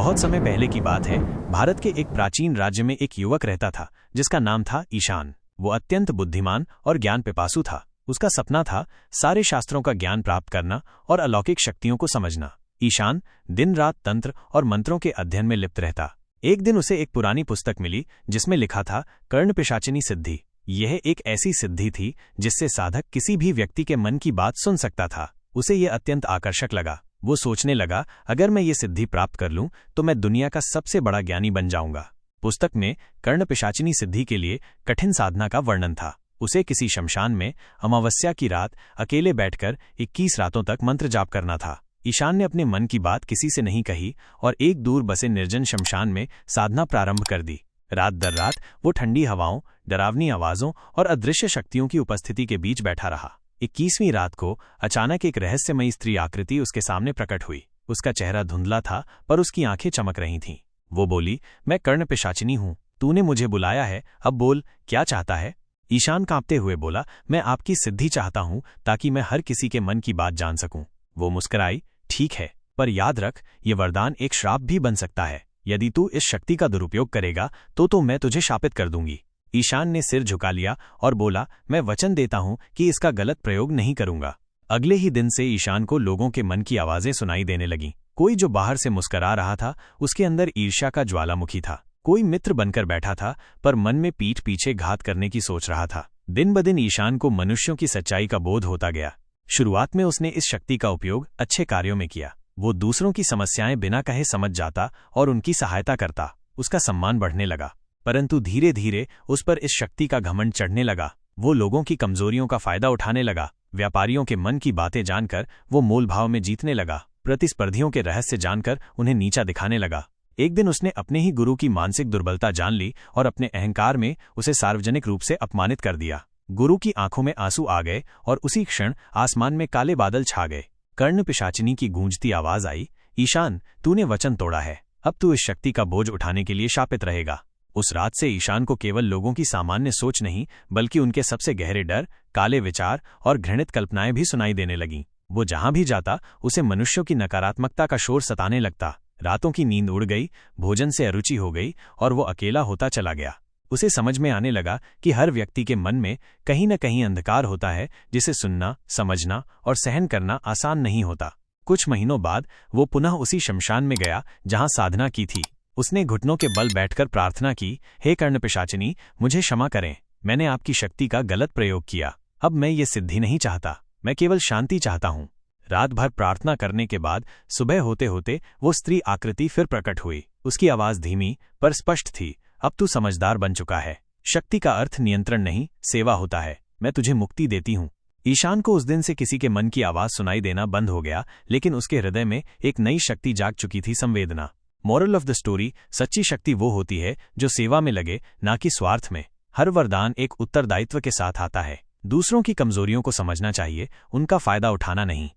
बहुत समय पहले की बात है। भारत के एक प्राचीन राज्य में एक युवक रहता था जिसका नाम था ईशान। वो अत्यंत बुद्धिमान और ज्ञान पिपासु था। उसका सपना था सारे शास्त्रों का ज्ञान प्राप्त करना और अलौकिक शक्तियों को समझना। ईशान दिन रात तंत्र और मंत्रों के अध्ययन में लिप्त रहता। एक दिन उसे एक पुरानी पुस्तक मिली जिसमें लिखा था कर्णपिशाचिनी सिद्धि। यह एक ऐसी सिद्धि थी जिससे साधक किसी भी व्यक्ति के मन की बात सुन सकता था। उसे यह अत्यंत आकर्षक लगा। वो सोचने लगा, अगर मैं ये सिद्धि प्राप्त कर लूं तो मैं दुनिया का सबसे बड़ा ज्ञानी बन जाऊंगा। पुस्तक में कर्णपिशाचिनी सिद्धि के लिए कठिन साधना का वर्णन था। उसे किसी शमशान में अमावस्या की रात अकेले बैठकर 21 रातों तक मंत्र जाप करना था। ईशान ने अपने मन की बात किसी से नहीं कही और एक दूर बसे निर्जन शमशान में साधना प्रारंभ कर दी। रात दर रात वो ठंडी हवाओं, डरावनी आवाजों और अदृश्य शक्तियों की उपस्थिति के बीच बैठा रहा। 21वीं रात को अचानक एक रहस्यमयी स्त्री आकृति उसके सामने प्रकट हुई। उसका चेहरा धुंधला था पर उसकी आंखें चमक रही थीं। वो बोली, मैं कर्णपिशाचिनी हूँ, तूने मुझे बुलाया है, अब बोल क्या चाहता है। ईशान कांपते हुए बोला, मैं आपकी सिद्धि चाहता हूँ ताकि मैं हर किसी के मन की बात जान सकूं। वो मुस्कुराई, ठीक है, पर याद रख, ये वरदान एक श्राप भी बन सकता है। यदि तू इस शक्ति का दुरुपयोग करेगा तो मैं तुझे शापित कर दूंगी। ईशान ने सिर झुका लिया और बोला, मैं वचन देता हूं कि इसका गलत प्रयोग नहीं करूंगा। अगले ही दिन से ईशान को लोगों के मन की आवाजें सुनाई देने लगीं। कोई जो बाहर से मुस्कुरा रहा था उसके अंदर ईर्ष्या का ज्वालामुखी था। कोई मित्र बनकर बैठा था पर मन में पीठ पीछे घात करने की सोच रहा था। दिन ब दिन ईशान को मनुष्यों की सच्चाई का बोध होता गया। शुरुआत में उसने इस शक्ति का उपयोग अच्छे कार्यों में किया। वो दूसरों की समस्याएं बिना कहे समझ जाता और उनकी सहायता करता। उसका सम्मान बढ़ने लगा। परंतु धीरे धीरे उस पर इस शक्ति का घमंड चढ़ने लगा। वो लोगों की कमजोरियों का फायदा उठाने लगा। व्यापारियों के मन की बातें जानकर वो मोल भाव में जीतने लगा। प्रतिस्पर्धियों के रहस्य जानकर उन्हें नीचा दिखाने लगा। एक दिन उसने अपने ही गुरु की मानसिक दुर्बलता जान ली और अपने अहंकार में उसे सार्वजनिक रूप से अपमानित कर दिया। गुरु की आंखों में आंसू आ गए और उसी क्षण आसमान में काले बादल छा गए। कर्णपिशाचिनी की गूंजती आवाज आई, ईशान, तूने वचन तोड़ा है, अब तू इस शक्ति का बोझ उठाने के लिए शापित रहेगा। उस रात से ईशान को केवल लोगों की सामान्य सोच नहीं बल्कि उनके सबसे गहरे डर, काले विचार और घृणित कल्पनाएं भी सुनाई देने लगीं। वो जहां भी जाता उसे मनुष्यों की नकारात्मकता का शोर सताने लगता। रातों की नींद उड़ गई, भोजन से अरुचि हो गई और वो अकेला होता चला गया। उसे समझ में आने लगा कि हर व्यक्ति के मन में कहीं न कहीं अंधकार होता है जिसे सुनना, समझना और सहन करना आसान नहीं होता। कुछ महीनों बाद वो पुनः उसी शमशान में गया जहां साधना की थी। उसने घुटनों के बल बैठकर प्रार्थना की, हे कर्णपिशाचिनी, मुझे क्षमा करें, मैंने आपकी शक्ति का गलत प्रयोग किया। अब मैं ये सिद्धि नहीं चाहता, मैं केवल शांति चाहता हूँ। रात भर प्रार्थना करने के बाद सुबह होते होते वो स्त्री आकृति फिर प्रकट हुई। उसकी आवाज धीमी पर स्पष्ट थी, अब तू समझदार बन चुका है। शक्ति का अर्थ नियंत्रण नहीं, सेवा होता है। मैं तुझे मुक्ति देती हूँ। ईशान को उस दिन से किसी के मन की आवाज सुनाई देना बंद हो गया, लेकिन उसके हृदय में एक नई शक्ति जाग चुकी थी, संवेदना। मोरल ऑफ द स्टोरी, सच्ची शक्ति वो होती है जो सेवा में लगे, ना कि स्वार्थ में। हर वरदान एक उत्तरदायित्व के साथ आता है। दूसरों की कमजोरियों को समझना चाहिए, उनका फायदा उठाना नहीं।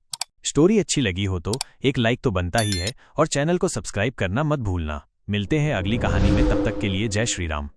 स्टोरी अच्छी लगी हो तो एक लाइक तो बनता ही है और चैनल को सब्सक्राइब करना मत भूलना। मिलते हैं अगली कहानी में, तब तक के लिए जय श्री राम।